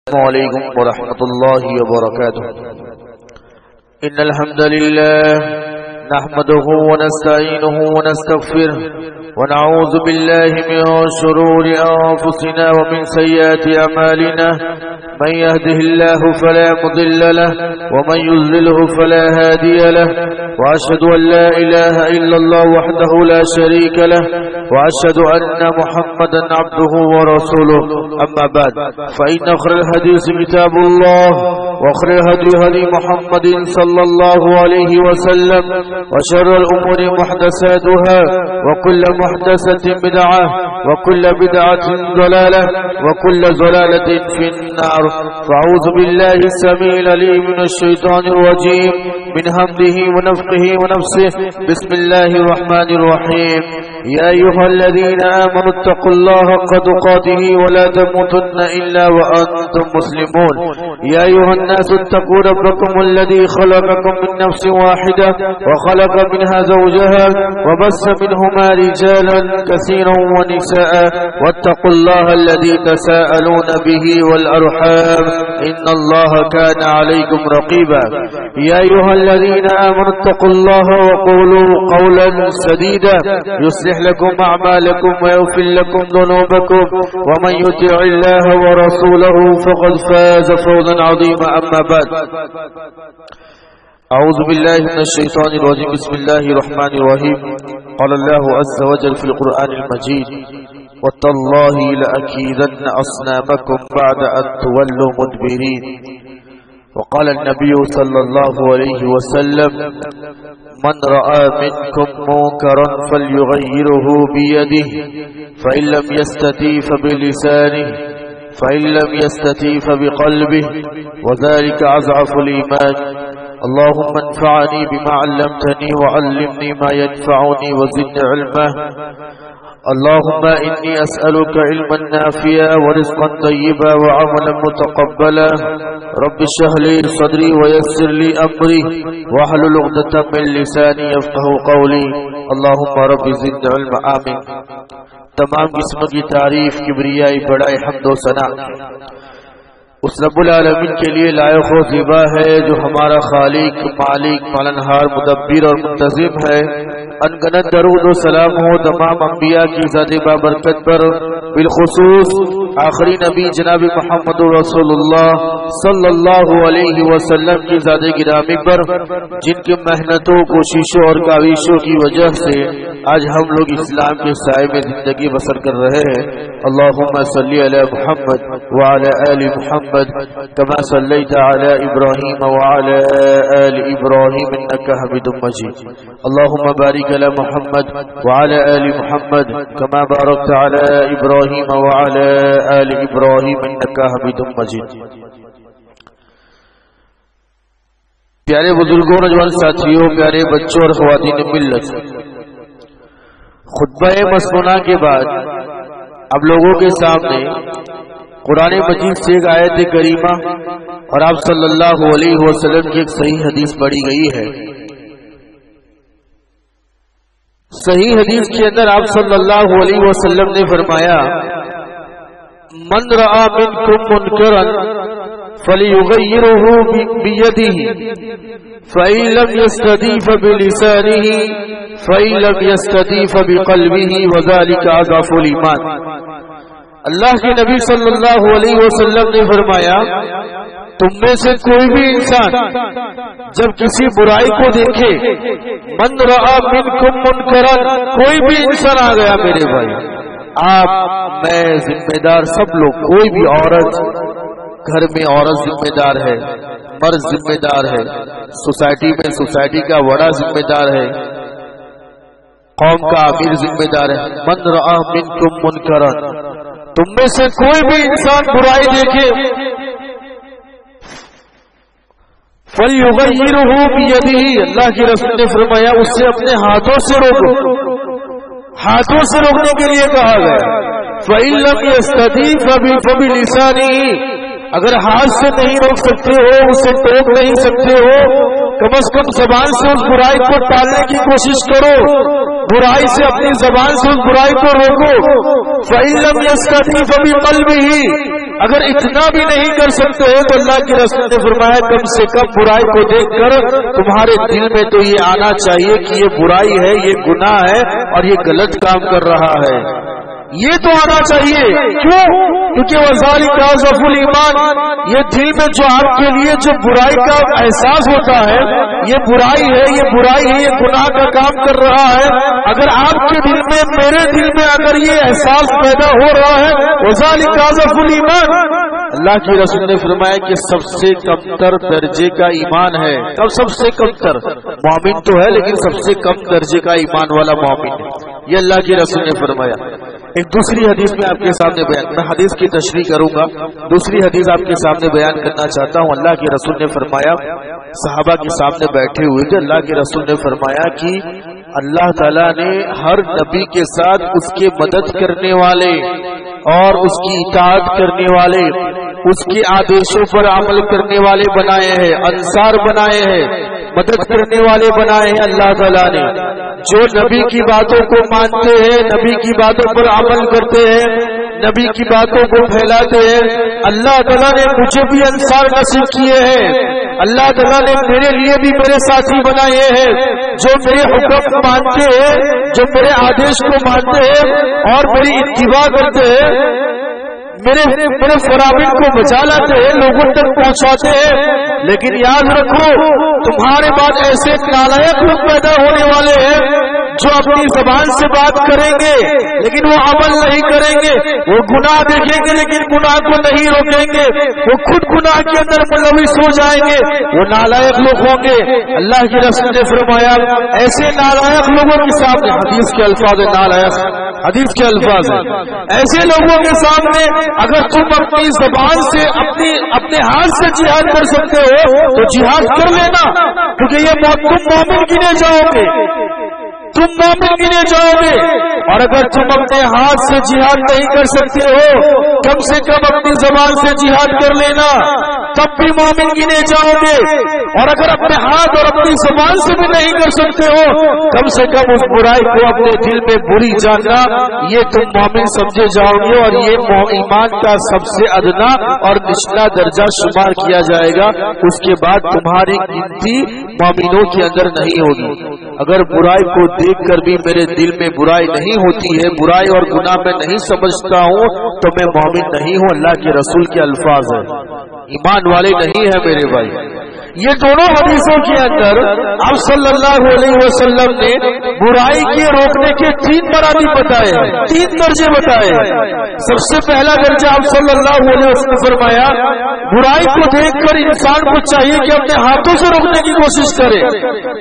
السلام علیکم ورحمۃ اللہ وبرکاتہ ان الحمد للہ نحمده ونستعینه ونستغفره ونعوذ بالله من شرور انفسنا ومن سیئات اعمالنا من يهده الله فلا مضل له ومن يضلله فلا هادي له واشهد ان لا اله الا الله وحده لا شريك له واشهد ان محمدا عبده ورسوله اما بعد فان خير الحديث كتاب الله وخير الهدي هدي محمد صلى الله عليه وسلم وشر الامور محدثاتها وكل محدثة بدعة وكل بدعة ضلالة وكل ضلالة في النار فأعوذ بالله السميع العليم من الشيطان الرجيم من همزه ونفخه ونفسه بسم الله الرحمن الرحيم يا أيها الذين آمنوا اتقوا الله حق تقاته ولا تموتن إلا وأنتم مسلمون يا أيها الناس اتقوا ربكم الذي خلقكم من نفس واحدة وخلق منها زوجها وبث منهما رجالا كثيرا ونساء واتقوا الله الذي تساءلون به والأرحام إن الله كان عليكم رقيبا يا أيها الذين آمنوا اتقوا الله وقولوا قولا سديدا يصلح لكم أعمالكم ويغفر لكم ذنوبكم ومن يطع الله ورسوله فقد فاز فوزا عظيما أما بعد أعوذ بالله من الشيطان الرجيم بسم الله الرحمن الرحيم قال الله عز وجل في القرآن المجيد وتالله لأكيدن أصنامكم بعد أن تولوا مدبرين وقال النبي صلى الله عليه وسلم من رأى منكم منكرا فليغيره بيده فإن لم يستطع فبلسانه فإن لم يستطع فبقلبه وذلك أضعف الإيمان اللهم انفعني بما علمتني وعلمني ما ينفعني وزدني علما اللهم إني أسألك علما نافعا ورزقا طيبا وعملا متقبلا رب اشرح لي صدري ويسر لي أمري واحلل عقدة من لساني يفقهوا قولي اللهم رب زدني علما آمين. تمام قسم کی تعریف کبریائی بڑائی حمد و ثنا اس رب العالمین کے لیے لائق و زیبا ہے جو ہمارا خالق مالک پالنہار مدبر اور منتظم ہے. انگنت درود و سلام ہو تمام انبیاء کی ذات بابرکت پر بالخصوص آخری نبی جناب محمد رسول اللہ صلی اللہ علیہ وسلم کی ذات گرامی پر جن کی محنتوں کوششوں اور کاوشوں کی وجہ سے آج ہم لوگ اسلام کے سائے میں زندگی بسر کر رہے ہیں. اللہم صلی علی محمد وعلی آل محمد كما صليت على إبراهيم وعلى آل إبراهيم إنك حميد مجيد. اللهم بارك على محمد وعلى آل محمد كما باركت على إبراهيم وعلى آل إبراهيم إنك حميد مجيد. پیارے بزرگوں نوجوان ساتھیوں پیارے بچوں اور خواتین ملت، خطبہ مسنونہ کے بعد اب لوگوں کے سامنے قرآن مجید سے ایک آیت کریمہ اور آپ صلی اللہ علیہ وسلم کی ایک صحیح حدیث پڑھی گئی ہے. صحیح حدیث کے اندر آپ صلی اللہ علیہ وسلم نے فرمایا من رأى منكم منكرا فليغيره بيده فإن لم يستطع فبلسانه فإن لم يستطع فبقلبه وذلك أضعف الإيمان. اللہ کے نبی صلی اللہ علیہ وسلم نے فرمایا تم میں سے کوئی بھی انسان جب کسی برائی کو دیکھے، من رأى منکم منکرا، کوئی بھی انسان آ گیا میرے بھائی، آپ میں ذمہ دار سب لوگ، کوئی بھی عورت، گھر میں عورت ذمہ دار ہے، مرد ذمہ دار ہے، سوسائٹی میں سوسائٹی کا بڑا ذمہ دار ہے، قوم کا امیر ذمہ دار ہے. من رأى منکم منکرا، تم میں سے کوئی بھی انسان برائی دیکھے فَلْيُغَيِّرْهُ بِيَدِهِ، اللہ کی رسول نے فرمایا اس سے اپنے ہاتھوں سے روکو. ہاتھوں سے روکنے کے لیے کہا گیا. فَإِن لَّمْ يَسْتَطِعْ فَبِلِسَانِهِ، اگر ہاتھ سے نہیں روک سکتے ہو، اسے ٹوک نہیں سکتے ہو، کم از کم زبان سے اس برائی کو ٹالنے کی کوشش کرو، برائی سے اپنی زبان سے اس برائی کو روکو. فَإِن لَّمْ يَسْتَطِعْ فَبِقَلْبِهِ، اگر اتنا بھی نہیں کر سکتے ہو تو اللہ کے رسول نے فرمایا کم سے کم برائی کو دیکھ کر تمہارے دل میں تو یہ آنا چاہیے کہ یہ برائی ہے، یہ گناہ ہے اور یہ غلط کام کر رہا ہے، یہ تو آنا چاہیے۔ کیوں؟ کیونکہ وذالک اضعف الایمان، یہ دل میں جو آپ کے لیے جو برائی کا احساس ہوتا ہے، یہ برائی ہے، یہ برائی ہے، یہ گناہ کا کام کر رہا ہے، اگر آپ کے دل میں، میرے دل میں اگر یہ احساس پیدا ہو رہا ہے، وذالک اضعف الایمان، اللہ کی رسول نے فرمایا کہ سب سے کم تر درجے کا ایمان ہے۔ تب سب سے کم تر مومن تو ہے لیکن سب سے کم درجے کا ایمان والا مومن ہے، یہ اللہ کی رسول نے فرمایا۔ ایک دوسری حدیث میں آپ کے سامنے بیان، میں حدیث کی تشریح کروں گا، دوسری حدیث آپ کے سامنے بیان کرنا چاہتا ہوں۔ اللہ کے رسول نے فرمایا، صحابہ کے سامنے بیٹھے ہوئے تھے، اللہ کے رسول نے فرمایا کہ اللہ تعالیٰ نے ہر نبی کے ساتھ اس کے مدد کرنے والے اور اس کی اطاعت کرنے والے، اس کے آدیشوں پر عمل کرنے والے بنائے ہیں، انصار بنائے ہیں، مدد کرنے والے بنائے ہیں اللہ تعالیٰ نے۔ جو نبی کی باتوں کو مانتے ہیں، نبی کی باتوں پر عمل کرتے ہیں، نبی کی باتوں کو پھیلاتے ہیں، اللہ تعالیٰ نے مجھے بھی انصار نصیب کیے ہیں، اللہ تعالیٰ نے میرے لیے بھی میرے ساتھی بنائے ہیں، جو میرے حکم مانتے ہیں، جو میرے آدیش کو مانتے ہیں اور میری اتباع کرتے ہیں، میرے فرامین کو بچا لاتے ہیں، لوگوں تک پہنچاتے ہیں۔ لیکن یاد رکھو تمہارے بعد ایسے نالائق لوگ پیدا ہونے والے ہیں جو اپنی زبان سے بات کریں گے لیکن وہ عمل نہیں کریں گے، وہ گناہ دیکھیں گے لیکن گناہ کو نہیں روکیں گے، وہ خود گناہ کے اندر ملوث ہو جائیں گے، وہ نالائق لوگ ہوں گے۔ اللہ کی رسول نے فرمایا ایسے نالائق لوگوں کے سامنے، حدیث کے الفاظ نالائق، حدیث کے الفاظ ہیں، ایسے لوگوں کے سامنے اگر تم اپنی زبان سے اپنے ہاتھ سے جہاد کر سکتے ہو تو جہاد کر لینا، کیونکہ یہ تم مومن گنے جاؤ گے، تم مومن گنے جاؤ گے۔ اور اگر تم اپنے ہاتھ سے جہاد نہیں کر سکتے ہو کم سے کم اپنی زبان سے جہاد کر لینا، تب بھی مومن گنے جاؤ گے۔ اور اگر اپنے ہاتھ اور اپنی زبان سے بھی نہیں کر سکتے ہو کم سے کم اس برائی کو اپنے دل میں بری جاننا، یہ تم مومن سمجھے جاؤ گے اور یہ ایمان کا سب سے ادنا اور نچلا درجہ شمار کیا جائے گا۔ اس کے بعد تمہاری گنتی مومنوں کے اندر نہیں ہوگی۔ اگر برائی کو دیکھ کر بھی میرے دل میں برائی نہیں ہوتی ہے، برائی اور گناہ میں نہیں سمجھتا ہوں تو میں مومن نہیں ہوں۔ اللہ کے رسول کے الفاظ ہیں، ایمان والے نہیں ہیں میرے بھائی۔ یہ دونوں حدیثوں کے اندر آپ صلی اللہ علیہ وسلم نے برائی کے روکنے کے 3 مراتب بتائے ہیں، 3 درجے بتائے ہیں۔ سب سے پہلا درجہ آپ صلی اللہ علیہ وسلم نے فرمایا برائی کو دیکھ کر انسان کو چاہیے کہ اپنے ہاتھوں سے روکنے کی کوشش کرے۔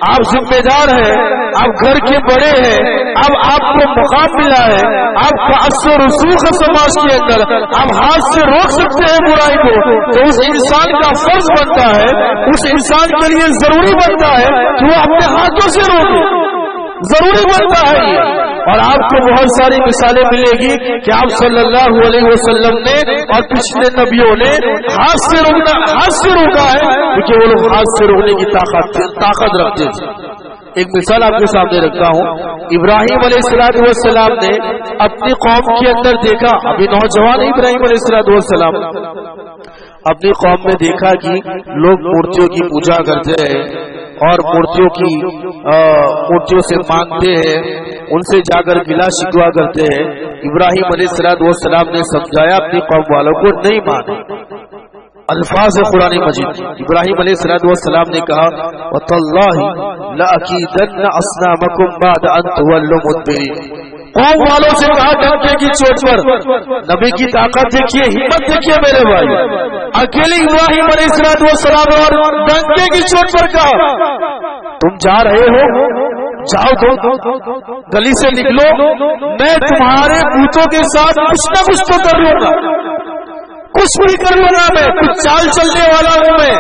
آپ ذمہ دار ہیں، آپ گھر کے بڑے ہیں، اب آپ کو مقام ملا ہے، آپ کا اثر و رسوخ ہے سماج کے اندر، آپ ہاتھ سے روک سکتے ہیں برائی کو، تو اس انسان کا فرض بنتا ہے، اس انسان کے لیے ضروری بنتا ہے کہ وہ اپنے ہاتھوں سے روکے، ضروری بنتا ہے یہ۔ اور آپ کو بہت ساری مثالیں ملے گی کہ آپ صلی اللہ علیہ وسلم نے اور پچھلے نبیوں نے ہاتھ سے روکا ہے، کیونکہ وہ لوگ ہاتھ سے روکنے کی طاقت رکھتے تھے۔ ایک مثال آپ کے سامنے رکھتا ہوں، ابراہیم علیہ السلام نے اپنی قوم کے اندر دیکھا، ابھی نوجوان ابراہیم علیہ السلام اپنی قوم میں دیکھا کہ لوگ مورتیوں کی پوجا کرتے ہیں اور مورتیوں سے مانگتے ہیں، ان سے جا کر گلا شکوا کرتے ہیں۔ ابراہیم علیہ السلام نے سمجھایا اپنی قوم والوں کو نہیں مانے۔ الفاظ قرآن مجید، ابراہیم علیہ السلام نے کہا وَتَاللَّهِ لَأَكِيدَنَّ أَصْنَامَكُمْ بَعْدَ أَن تُوَلُّوا مُدْبِرِينَ۔ قوم والوں سے کہا ڈنکے کی چوٹ پر، نبی کی طاقت دیکھیے، ہمت دیکھیے میرے بھائی، اکیلے ابراہیم علیہ السلام اور ڈنکے کی چوٹ پر کہا تم جا رہے ہو، جاؤ تو گلی سے نکلو، میں تمہارے بتوں کے ساتھ کچھ نہ کچھ تو کر لوں گا، کچھ بھی کر لوں گا، میں کچھ چال چلنے والا ہوں میں۔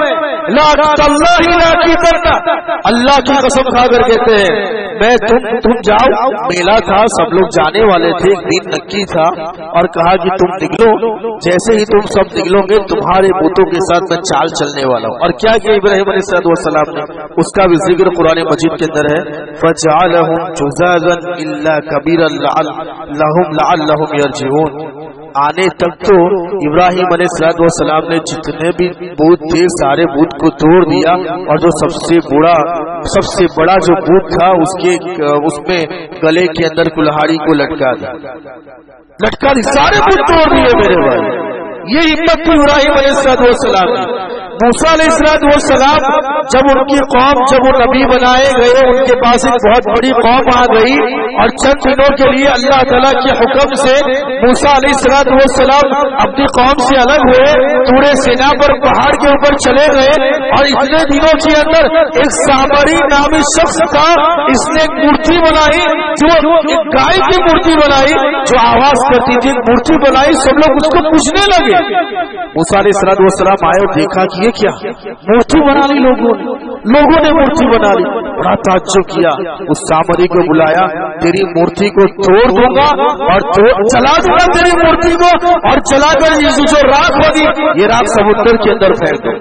اللہ کی قسم کھا کر کہتے ہیں میں تم جاؤ، میلہ تھا، سب لوگ جانے والے تھے، ایک دن نکی تھا، اور کہا کہ تم نکلو، جیسے ہی تم سب نکلو گے تمہارے بتوں کے ساتھ میں چال چلنے والا ہوں۔ اور کیا کہ ابراہیم علیہ السلام نے، اس کا بھی ذکر قرآن مجید کے اندر ہے، فَجَعَلَهُمْ جُذَاذًا إِلَّا كَبِيرًا لَهُمْ لَعَلَّهُمْ يَرْجِعُونَ۔ آنے تک تو ابراہیم علیہ السلام نے جتنے بھی بت تھے سارے بت کو توڑ دیا، اور جو سب سے بڑا جو بت تھا اس میں گلے کے اندر کلہاڑی کو لٹکا دی، سارے بت توڑ دیے میرے بھائی۔ یہ ہمت تھی ابراہیم علیہ السلام کی۔ موسیٰ علیہ السلام جب ان کی قوم جب وہ نبی بنائے گئے، ان کے پاس ایک بہت بڑی قوم آ گئی، اور چند دنوں کے لیے اللہ تعالیٰ کے حکم سے موسیٰ علیہ السلام اپنی قوم سے الگ ہوئے، طور سینا پر پہاڑ کے اوپر چلے گئے، اور اتنے دنوں کے اندر ایک سامری نامی شخص تھا، اس نے ایک مورتی بنائی، جو ایک گائے کی مورتی بنائی جو آواز کرتی تھی، مورتی بنائی، سب لوگ اس کو پوچھنے لگے۔ موسیٰ علیہ السلام آئے اور دیکھا کہ یہ کیا مورتی بنا لی، لوگوں نے مورتی بنا لی، بڑا تعجب کیا۔ اس سامری کو بلایا، تیری مورتی کو توڑ دوں گا اور چلا دوں گا تیری مورتی کو، اور چلا کر جو راکھ ہوگی یہ راکھ سمندر کے اندر پھینک دوں۔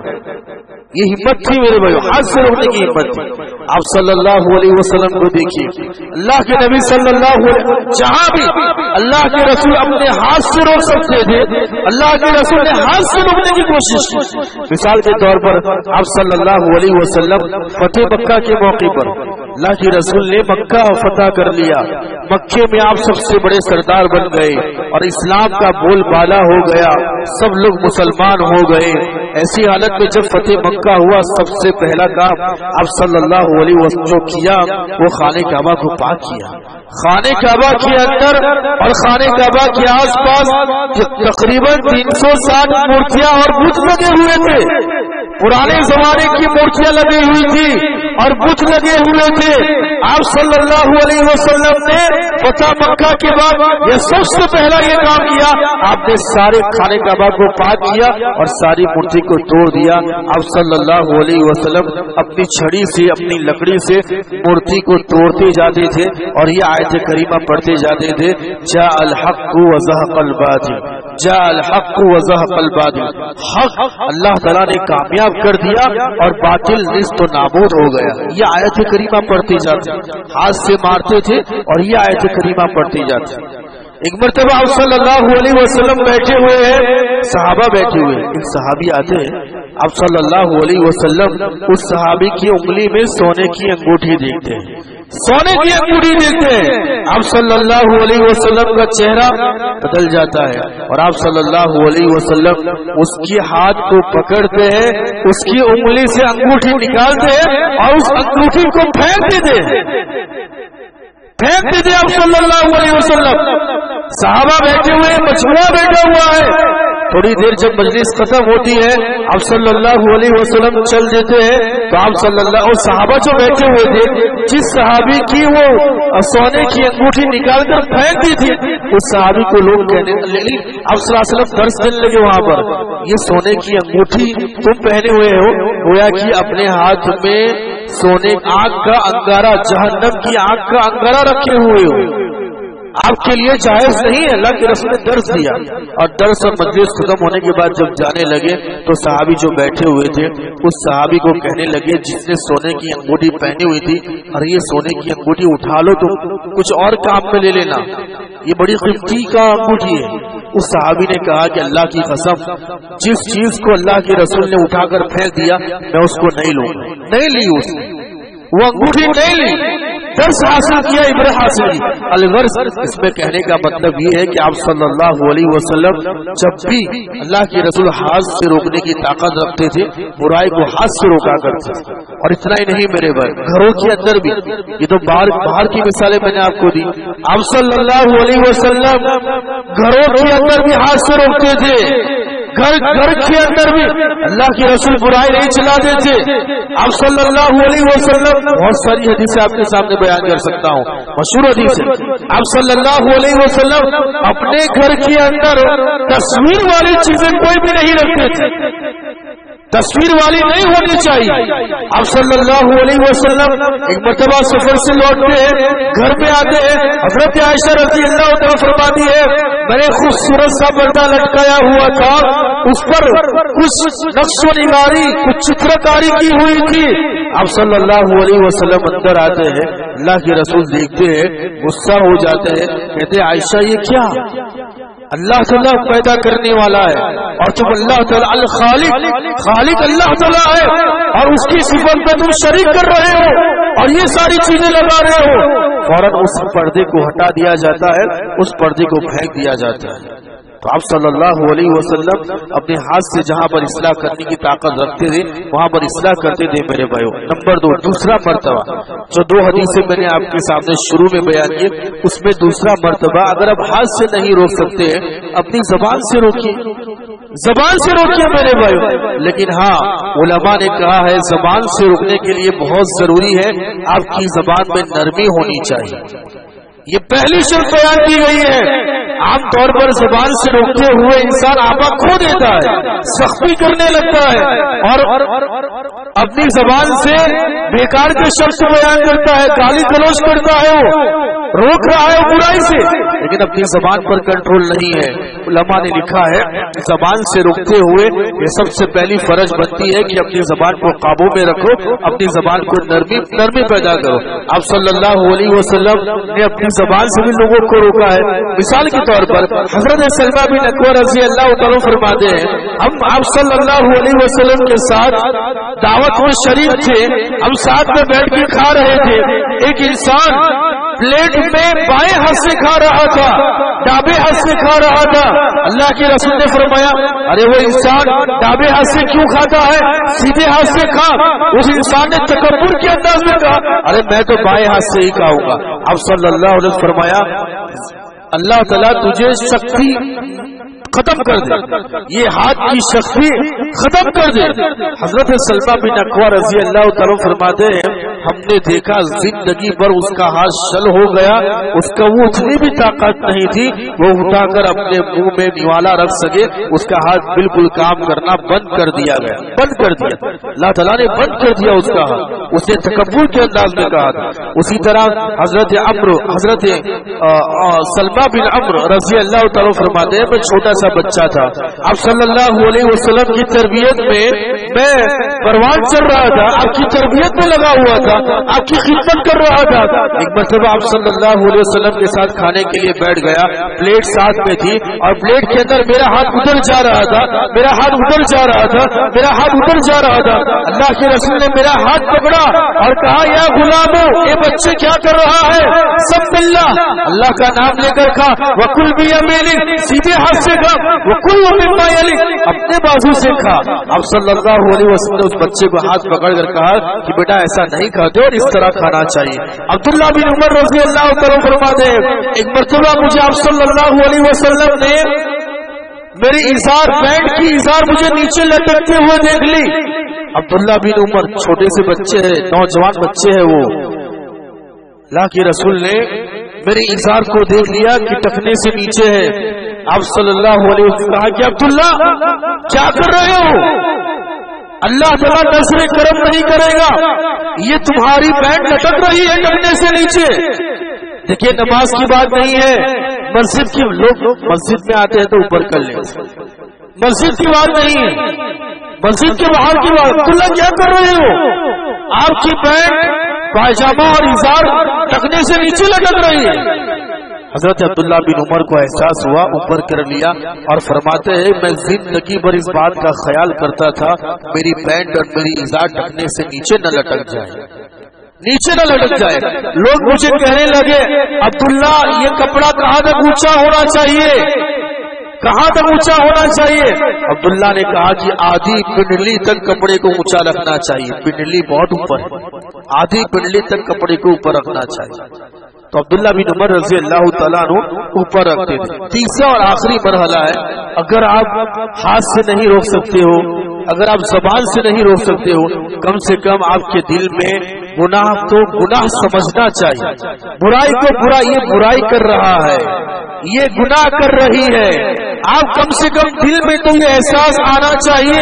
یہ ہمت تھی میرے بھائی، ہاتھ سے روکنے کی ہمت تھی۔ آپ صلی اللہ علیہ وسلم کو دیکھیے، اللہ کے نبی صلی اللہ علیہ وسلم جہاں بھی اللہ کے رسول اپنے ہاتھ سے روک سکتے تھے، اللہ کے رسول نے ہاتھ سے روکنے کی کوشش کی۔ مثال کے طور پر آپ صلی اللہ علیہ وسلم فتح مکہ کے موقع پر اللہ کے رسول نے مکہ فتح کر لیا، مکے میں آپ سب سے بڑے سردار بن گئے، اور اسلام کا بول بالا ہو گیا، سب لوگ مسلمان ہو گئے۔ ایسی حالت میں جب فتح مکہ ہوا، سب سے پہلا کام آپ صلی اللہ علیہ وسلم جو کیا وہ خانہ کعبہ کو پاک کیا۔ خانہ کعبہ کے اندر اور خانہ کعبہ کے آس پاس تقریباً 360 مورتیاں اور بت لگے ہوئے تھے، پرانے زمانے کی مورتیاں لگی ہوئی تھی اور بت لگے ہوئے تھے۔ آپ صلی اللہ علیہ وسلم نے فتح مکہ کے بعد یہ سب سے پہلا یہ کام کیا، آپ نے سارے خانہ کعبہ کو پاک کیا اور ساری مورتی کو توڑ دیا۔ آپ صلی اللہ علیہ وسلم اپنی چھڑی سے اپنی لکڑی سے مورتی کو توڑتے جاتے تھے، اور یہ آیت کریمہ پڑھتے جاتے تھے، جاء الحق وزهق الباطل، جاء الحق وزهق الباطل، حق اللہ تعالیٰ نے کامیاب کر دیا اور باطل نیست و نابود ہو گیا۔ یہ آیت کریمہ پڑھتے جاتے، ہاتھ سے مارتے تھے اور یہ آیت کریمہ پڑھتے جاتے۔ ایک مرتبہ آپ صلی اللہ علیہ وسلم بیٹھے ہوئے ہیں، صحابہ بیٹھے ہوئے، ایک صحابی آتے ہیں، آپ صلی اللہ علیہ وسلم اس صحابی کی انگلی میں سونے کی انگوٹھی دیکھتے ہیں، سونے کی انگوٹھی دیکھتے ہیں، آپ صلی اللہ علیہ وسلم کا چہرہ بدل جاتا ہے، اور آپ صلی اللہ علیہ وسلم اس کی ہاتھ کو پکڑتے ہیں، اس کی انگلی سے انگوٹھی نکالتے ہیں اور اس انگوٹھی کو پھینک دیتے تھے آپ صلی اللہ علیہ وسلم۔ صحابہ بیٹھے ہوئے، مجموعہ بیٹھا ہوا ہے، تھوڑی دیر جب مجلس ختم ہوتی ہے آپ صلی اللہ علیہ وسلم چل دیتے ہیں، تو آپ صلی اللہ اور صحابہ جو بیٹھے ہوئے تھے، جس صحابی کی وہ سونے کی انگوٹھی نکال کر پھینک دی تھی، اس صحابی کو لوگ کہنے لگے، آپ صلی اللہ علیہ وسلم درس دینے لگے وہاں پر، یہ سونے کی انگوٹھی تم پہنے ہوئے ہو، گویا کہ اپنے ہاتھ میں سونے آگ کا انگارہ، جہنم کی آگ کا انگارہ رکھے ہوئے ہو، آپ کے لیے جائز نہیں ہے۔ اللہ کے رسول نے درس دیا، اور درس اور مجلس ختم ہونے کے بعد جب جانے لگے تو صحابی جو بیٹھے ہوئے تھے اس صحابی کو کہنے لگے جس نے سونے کی انگوٹھی پہنی ہوئی تھی، اور یہ سونے کی انگوٹھی اٹھا لو تو کچھ اور کام میں لے لینا، یہ بڑی قیمتی کا انگوٹھی ہے۔ اس صحابی نے کہا کہ اللہ کی قسم، جس چیز کو اللہ کے رسول نے اٹھا کر پھینک دیا میں اس کو نہیں لوں گا، نہیں لی اس نے، وہ انگوٹھی نہیں لی، درس حاصل کیا، عبرت حاصل کی۔ الغرض اس میں کہنے کا مطلب یہ ہے کہ آپ صلی اللہ علیہ وسلم جب بھی اللہ کے رسول ہاتھ سے روکنے کی طاقت رکھتے تھے، برائی کو ہاتھ سے روکا کرتے تھے۔ اور اتنا ہی نہیں میرے بھائی، گھروں کے اندر بھی، یہ تو باہر کی مثالیں میں نے آپ کو دی، آپ صلی اللہ علیہ وسلم گھروں کے اندر بھی ہاتھ سے روکتے تھے، گھر کے اندر بھی اللہ کے رسول برائی نہیں چلاتے تھے۔ آپ صلی اللہ علیہ وسلم، بہت ساری حدیثیں آپ کے سامنے بیان کر سکتا ہوں، مشہور حدیث ہے، آپ صلی اللہ علیہ وسلم اپنے گھر کے اندر تصویر والی چیزیں کوئی بھی نہیں رکھتے تھے، تصویر والی نہیں ہونی چاہیے۔ آپ صلی اللہ علیہ وسلم ایک مرتبہ سفر سے لوٹتے ہیں، گھر میں آتے ہیں، حضرت عائشہ رضی اللہ عنہا فرماتی ہے میں نے خوبصورت سا پردہ لٹکایا ہوا تھا، اس پر کچھ نقش و نگاری، کچھ چترکاری کی ہوئی تھی۔ آپ صلی اللہ علیہ وسلم اندر آتے ہیں، اللہ کے رسول دیکھتے ہیں، غصہ ہو جاتے ہیں، کہتے ہیں عائشہ یہ کیا؟ اللہ تعالیٰ پیدا کرنے والا ہے، اور تم اللہ تعالیٰ خالق اللہ تعالیٰ ہے، اور اس کی صفت میں تم شریک کر رہے ہو اور یہ ساری چیزیں لگا رہے ہو، فوراً اس پردے کو ہٹا دیا جاتا ہے، اس پردے کو پھینک دیا جاتا ہے۔ تو آپ صلی اللہ علیہ وسلم اپنے ہاتھ سے جہاں پر اصلاح کرنے کی طاقت رکھتے تھے وہاں پر اصلاح کرتے تھے میرے بھائیوں۔ نمبر 2، دوسرا مرتبہ جو 2 حدیثیں میں نے آپ کے سامنے شروع میں بیان کی، اس میں دوسرا مرتبہ اگر آپ ہاتھ سے نہیں روک سکتے اپنی زبان سے روکیے، زبان سے روکیے میرے بھائیوں۔ لیکن ہاں علماء نے کہا ہے زبان سے روکنے کے لیے بہت ضروری ہے آپ کی زبان میں نرمی ہونی چاہیے، یہ پہلی شرط بیان کی گئی ہے۔ عام طور پر زبان سے روکتے ہوئے انسان آپا کھو دیتا ہے، سختی کرنے لگتا ہے اور اپنی زبان سے بیکار کے شخص بیان کرتا ہے، گالی گلوچ کرتا ہے، وہ روک رہا ہے برائی سے، لیکن اپنی زبان پر کنٹرول نہیں ہے۔ علماء نے لکھا ہے زبان سے روکتے ہوئے یہ سب سے پہلی فرض بنتی ہے کہ اپنی زبان کو قابو میں رکھو، اپنی زبان کو نرمی پیدا کرو۔ آپ صلی اللہ علیہ وسلم نے اپنی زبان سے بھی لوگوں کو روکا ہے۔ مثال کے طور پر حضرت سلمہ بن اکوع رضی اللہ تعالیٰ فرماتے ہیں ہم آپ صلی اللہ علیہ وسلم کے ساتھ دعوت میں شریک تھے، ہم ساتھ میں بیٹھ کے کھا رہے تھے، ایک انسان پلیٹ میں بائیں ہاتھ سے کھا رہا تھا، دابے ہاتھ سے کھا رہا تھا۔ اللہ کے رسول نے فرمایا ارے وہ انسان دابے ہاتھ سے کیوں کھاتا ہے، سیدھے ہاتھ سے کھا۔ اس انسان نے تکبر کے انداز میں کہا ارے میں تو بائیں ہاتھ سے ہی کھاؤں گا۔ اب صلی اللہ علیہ وسلم فرمایا اللہ تعالیٰ تجھے شکتی ختم کر دے، یہ ہاتھ کی شکتی ختم کر دے۔ حضرت سلمہ بن اکوع رضی اللہ تعالیٰ فرماتے ہیں ہم نے دیکھا زندگی بھر اس کا ہاتھ شل ہو گیا، اس کا وہ اتنی بھی طاقت نہیں تھی وہ اٹھا کر اپنے منہ میں نوالا رکھ سکے، اس کا ہاتھ بالکل کام کرنا بند کر دیا گیا، بند کر دیا، اللہ تعالیٰ نے بند کر دیا اس کا ہاتھ، اس نے تکبر کے انداز میں کہا تھا۔ اسی طرح حضرت سلمہ بن عمرو رضی اللہ تعالیٰ فرماتے ہیں میں چھوٹا سا بچہ تھا، آپ صلی اللہ علیہ وسلم کی تربیت میں میں پروان چل رہا تھا، آپ کی تربیت میں لگا ہوا تھا، آپ کی خدمت کر رہا تھا۔ ایک مرتبہ آپ صلی اللہ علیہ وسلم کے ساتھ کھانے کے لیے بیٹھ گیا، پلیٹ ساتھ میں تھی اور پلیٹ کے اندر میرا ہاتھ ادھر جا رہا تھا، میرا ہاتھ ادھر جا رہا تھا، میرا ہاتھ ادھر جا رہا تھا۔ اللہ کے رسول نے میرا ہاتھ پکڑا اور کہا یا غلامو، اے بچے کیا کر رہا ہے، سب اللہ اللہ کا نام لے کر کھا، وکل بیمینک سیدھے ہاتھ سے کھا، وکل مما یلیک اپنے بازو سے کھا۔ اب صلی اللہ علیہ وسلم نے اس بچے کو ہاتھ پکڑ کر کہا کہ بیٹا ایسا نہیں کھاتے اور اس طرح کھانا چاہیے۔ عبداللہ بن عمر رضی اللہ تعالیٰ فرماتے ہیں ایک مرتبہ مجھے آپ صلی اللہ علیہ وسلم نے میری ازار پینٹ کی ازار مجھے نیچے لٹکتے ہوئے دیکھ لی۔ عبداللہ بن عمر چھوٹے سے بچے ہیں، نوجوان بچے ہیں، وہ اللہ کے رسول نے میری ازار کو دیکھ لیا کہ ٹکنے سے نیچے ہے۔ آپ صلی اللہ علیہ وسلم کہا کہ عبداللہ کیا کر رہے ہو، اللہ تعالیٰ نظر کرم نہیں کرے گا، یہ تمہاری پینٹ لٹک رہی ہے ٹکنے سے نیچے۔ دیکھیے نماز کی بات نہیں ہے، مسجد کی لوگ مسجد میں آتے ہیں تو اوپر کر لیں، مسجد کی بات نہیں ہے، مسجد کے باہر کی بات۔ اللہ کیا کر رہے ہو، آپ کی پینٹ پائجامہ اور ازار ٹکنے سے نیچے لٹک رہی ہے۔ حضرت عبداللہ بن عمر کو احساس ہوا، اوپر کر لیا اور فرماتے ہیں میں زندگی بھر اس بات کا خیال کرتا تھا میری پینٹ اور میری ازار ٹکنے سے نیچے نہ لٹک جائے، نیچے نہ لٹک جائے۔ لوگ مجھے کہنے لگے عبداللہ یہ کپڑا کہاں تک اونچا ہونا چاہیے، کہاں تک اونچا ہونا چاہیے؟ عبداللہ نے کہا کہ آدھی پنڈلی تک کپڑے کو اونچا رکھنا چاہیے، پنڈلی بہت اوپر ہے، آدھی پنڈلی تک کپڑے کو اوپر رکھنا چاہیے۔ تو عبداللہ بن عمر رضی اللہ تعالیٰ عنہ اوپر رکھتے تھے۔ تیسرا اور آخری مرحلہ ہے اگر آپ ہاتھ سے نہیں روک سکتے ہو، اگر آپ زبان سے نہیں روک سکتے ہو، کم سے کم آپ کے دل میں گناہ تو گناہ سمجھنا چاہیے، برائی کو برا، یہ برائی کر رہا ہے، یہ گناہ کر رہی ہے، آپ کم سے کم دل میں تو یہ احساس آنا چاہیے۔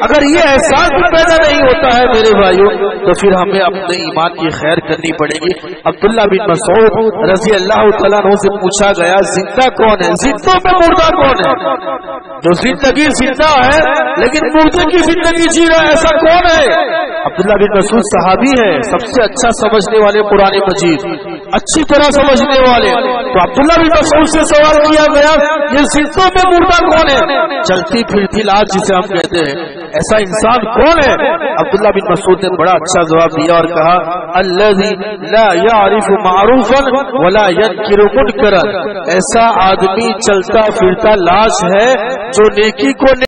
اگر یہ احساس بھی پیدا نہیں ہوتا ہے میرے بھائیوں تو پھر ہمیں اپنے ایمان کی خیر کرنی پڑے گی۔ عبداللہ بن مسعود رضی اللہ تعالیٰ عنہ سے پوچھا گیا زندہ کون ہے، زندوں میں مردہ کون ہے؟ جو زندگی زندہ ہے لیکن مردے کی زندگی جی رہا ہے ایسا کون ہے؟ عبداللہ بن مسعود صحابی ہے، سب سے اچھا سمجھنے والے قرآن مجید، اچھی طرح سمجھنے والے، تو عبداللہ بن مسعود سے سوال کیا گیا یہ زندوں میں مردہ کون ہے؟ چلتی پھرتی لاش جسے ہم کہتے ہیں، ایسا انسان کون ہے؟ عبداللہ بن مسعود نے بڑا اچھا جواب دیا اور کہا الذی لا یعرف معروفا ولا ینکر منکرا، ایسا آدمی چلتا پھرتا لاش ہے جو نیکی کو